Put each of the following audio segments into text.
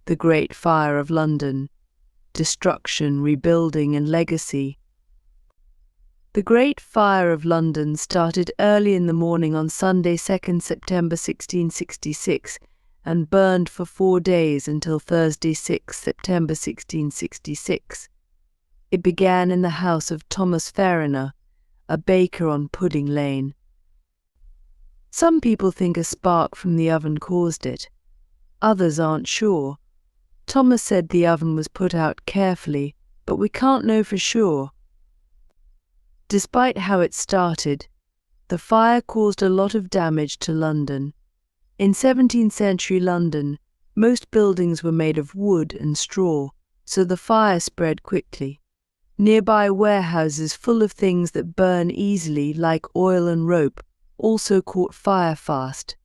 The Great Fire of London: Destruction, Rebuilding and Legacy. The Great Fire of London started early in the morning on Sunday, 2nd September 1666, and burned for 4 days until Thursday, 6th September 1666. It began in the house of Thomas Fariner, a baker on Pudding Lane. Some people think a spark from the oven caused it. Others aren't sure. Thomas said the oven was put out carefully, but we can't know for sure. Despite how it started, the fire caused a lot of damage to London. In 17th century London, most buildings were made of wood and straw, so the fire spread quickly. Nearby warehouses full of things that burn easily, like oil and rope, also caught fire fast.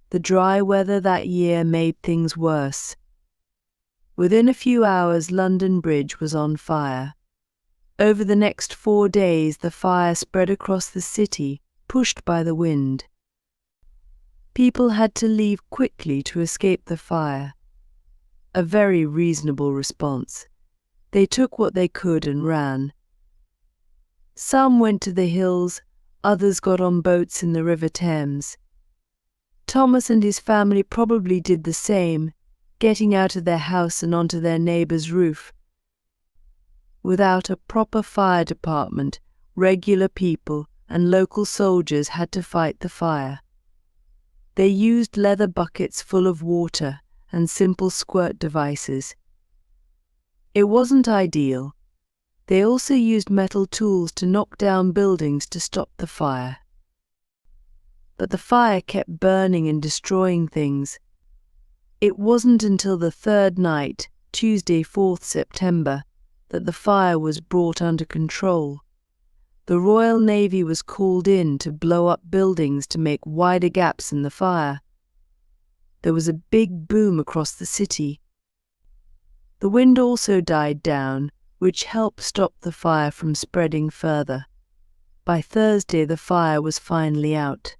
The dry weather that year made things worse. Within a few hours, London Bridge was on fire. Over the next 4 days, the fire spread across the city, pushed by the wind. People had to leave quickly to escape the fire. A very reasonable response. They took what they could and ran. Some went to the hills, others got on boats in the River Thames. Thomas and his family probably did the same, getting out of their house and onto their neighbour's roof. Without a proper fire department, regular people and local soldiers had to fight the fire. They used leather buckets full of water and simple squirt devices. It wasn't ideal. They also used metal tools to knock down buildings to stop the fire. But the fire kept burning and destroying things. It wasn't until the third night, Tuesday, 4th September, that the fire was brought under control. The Royal Navy was called in to blow up buildings to make wider gaps in the fire. There was a big boom across the city. The wind also died down, which helped stop the fire from spreading further. By Thursday, the fire was finally out.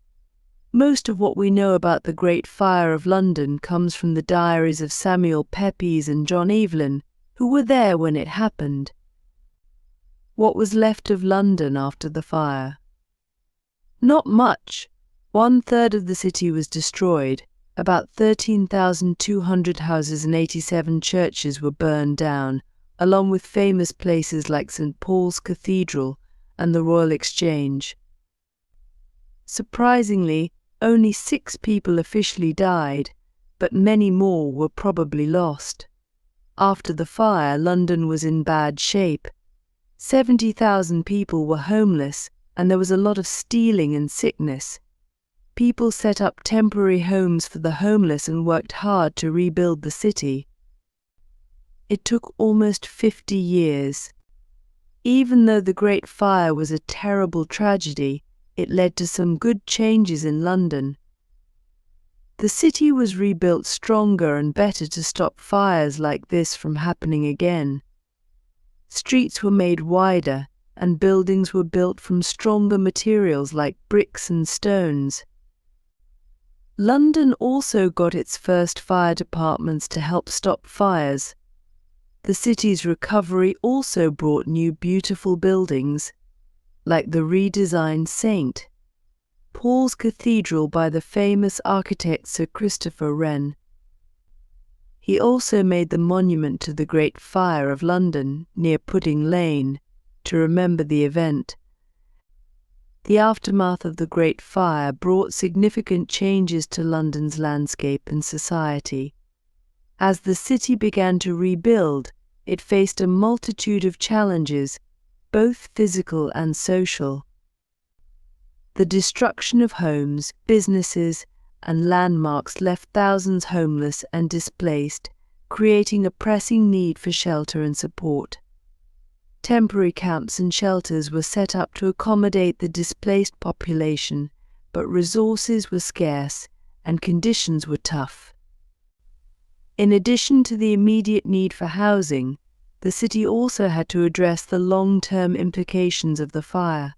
Most of what we know about the Great Fire of London comes from the diaries of Samuel Pepys and John Evelyn, who were there when it happened. What was left of London after the fire? Not much. 1/3 of the city was destroyed. About 13,200 houses and 87 churches were burned down, along with famous places like St. Paul's Cathedral and the Royal Exchange. Surprisingly, only 6 people officially died, but many more were probably lost. After the fire, London was in bad shape. 70,000 people were homeless, and there was a lot of stealing and sickness. People set up temporary homes for the homeless and worked hard to rebuild the city. It took almost 50 years. Even though the Great Fire was a terrible tragedy, it led to some good changes in London. The city was rebuilt stronger and better to stop fires like this from happening again. Streets were made wider, and buildings were built from stronger materials like bricks and stones. London also got its first fire departments to help stop fires. The city's recovery also brought new beautiful buildings, like the redesigned St. Paul's Cathedral by the famous architect Sir Christopher Wren. He also made the monument to the Great Fire of London near Pudding Lane to remember the event. The aftermath of the Great Fire brought significant changes to London's landscape and society. As the city began to rebuild, it faced a multitude of challenges, both physical and social. The destruction of homes, businesses, and landmarks left thousands homeless and displaced, creating a pressing need for shelter and support. Temporary camps and shelters were set up to accommodate the displaced population, but resources were scarce and conditions were tough. In addition to the immediate need for housing, the city also had to address the long-term implications of the fire.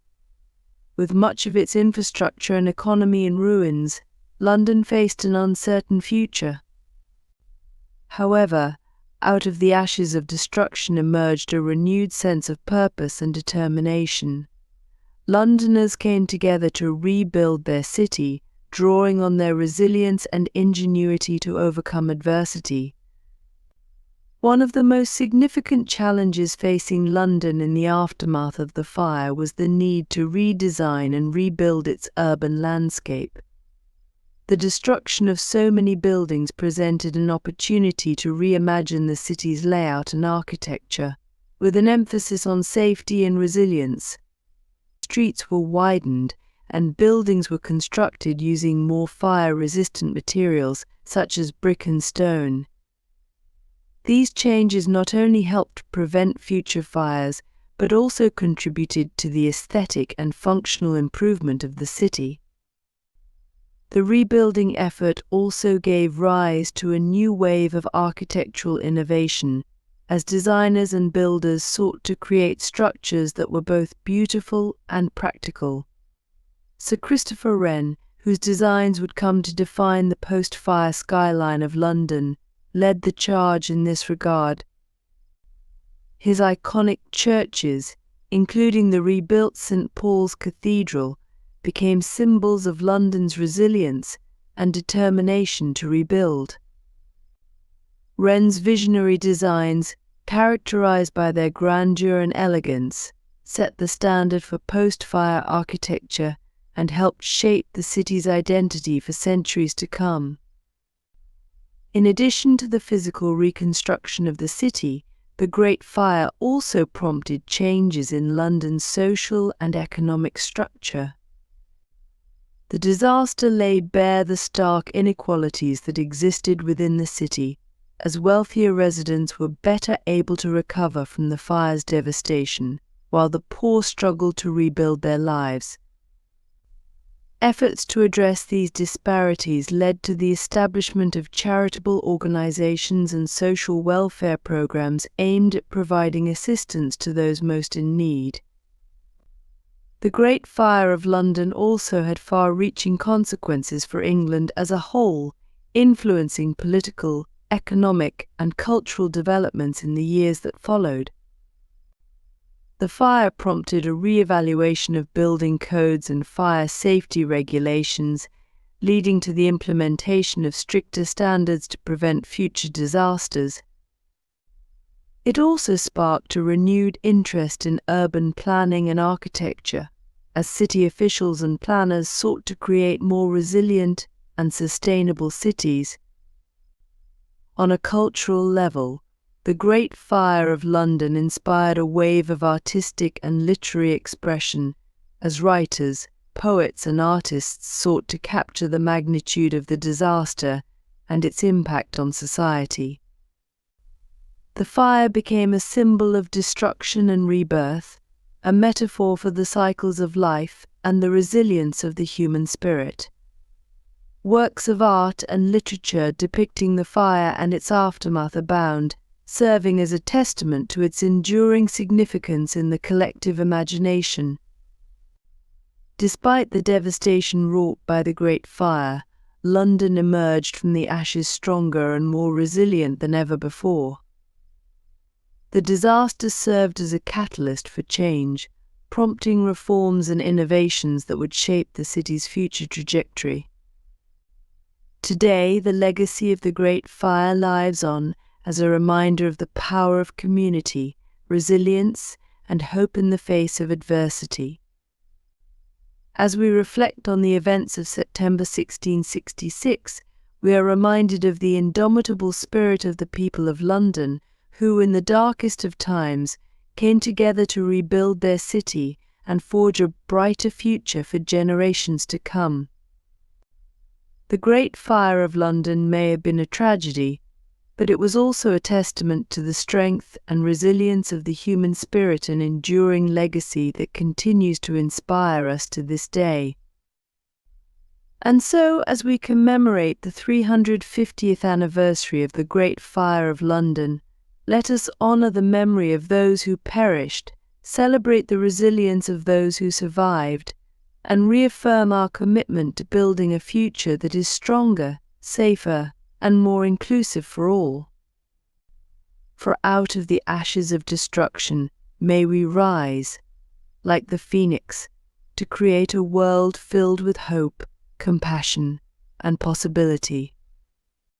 With much of its infrastructure and economy in ruins, London faced an uncertain future. However, out of the ashes of destruction emerged a renewed sense of purpose and determination. Londoners came together to rebuild their city, drawing on their resilience and ingenuity to overcome adversity. One of the most significant challenges facing London in the aftermath of the fire was the need to redesign and rebuild its urban landscape. The destruction of so many buildings presented an opportunity to reimagine the city's layout and architecture, with an emphasis on safety and resilience. Streets were widened, and buildings were constructed using more fire-resistant materials, such as brick and stone. These changes not only helped prevent future fires, but also contributed to the aesthetic and functional improvement of the city. The rebuilding effort also gave rise to a new wave of architectural innovation, as designers and builders sought to create structures that were both beautiful and practical. Sir Christopher Wren, whose designs would come to define the post-fire skyline of London, led the charge in this regard. His iconic churches, including the rebuilt St. Paul's Cathedral, became symbols of London's resilience and determination to rebuild. Wren's visionary designs, characterized by their grandeur and elegance, set the standard for post-fire architecture and helped shape the city's identity for centuries to come. In addition to the physical reconstruction of the city, the Great Fire also prompted changes in London's social and economic structure. The disaster laid bare the stark inequalities that existed within the city, as wealthier residents were better able to recover from the fire's devastation, while the poor struggled to rebuild their lives. Efforts to address these disparities led to the establishment of charitable organizations and social welfare programs aimed at providing assistance to those most in need. The Great Fire of London also had far-reaching consequences for England as a whole, influencing political, economic, and cultural developments in the years that followed. The fire prompted a re-evaluation of building codes and fire safety regulations, leading to the implementation of stricter standards to prevent future disasters. It also sparked a renewed interest in urban planning and architecture, as city officials and planners sought to create more resilient and sustainable cities. On a cultural level, the Great Fire of London inspired a wave of artistic and literary expression, as writers, poets, and artists sought to capture the magnitude of the disaster and its impact on society. The fire became a symbol of destruction and rebirth, a metaphor for the cycles of life and the resilience of the human spirit. Works of art and literature depicting the fire and its aftermath abound, serving as a testament to its enduring significance in the collective imagination. Despite the devastation wrought by the Great Fire, London emerged from the ashes stronger and more resilient than ever before. The disaster served as a catalyst for change, prompting reforms and innovations that would shape the city's future trajectory. Today, the legacy of the Great Fire lives on as a reminder of the power of community, resilience, and hope in the face of adversity. As we reflect on the events of September 1666, we are reminded of the indomitable spirit of the people of London, who, in the darkest of times, came together to rebuild their city and forge a brighter future for generations to come. The Great Fire of London may have been a tragedy, but it was also a testament to the strength and resilience of the human spirit, an enduring legacy that continues to inspire us to this day. And so, as we commemorate the 350th anniversary of the Great Fire of London, let us honor the memory of those who perished, celebrate the resilience of those who survived, and reaffirm our commitment to building a future that is stronger, safer, and more inclusive for all. For out of the ashes of destruction may we rise, like the phoenix, to create a world filled with hope, compassion, and possibility.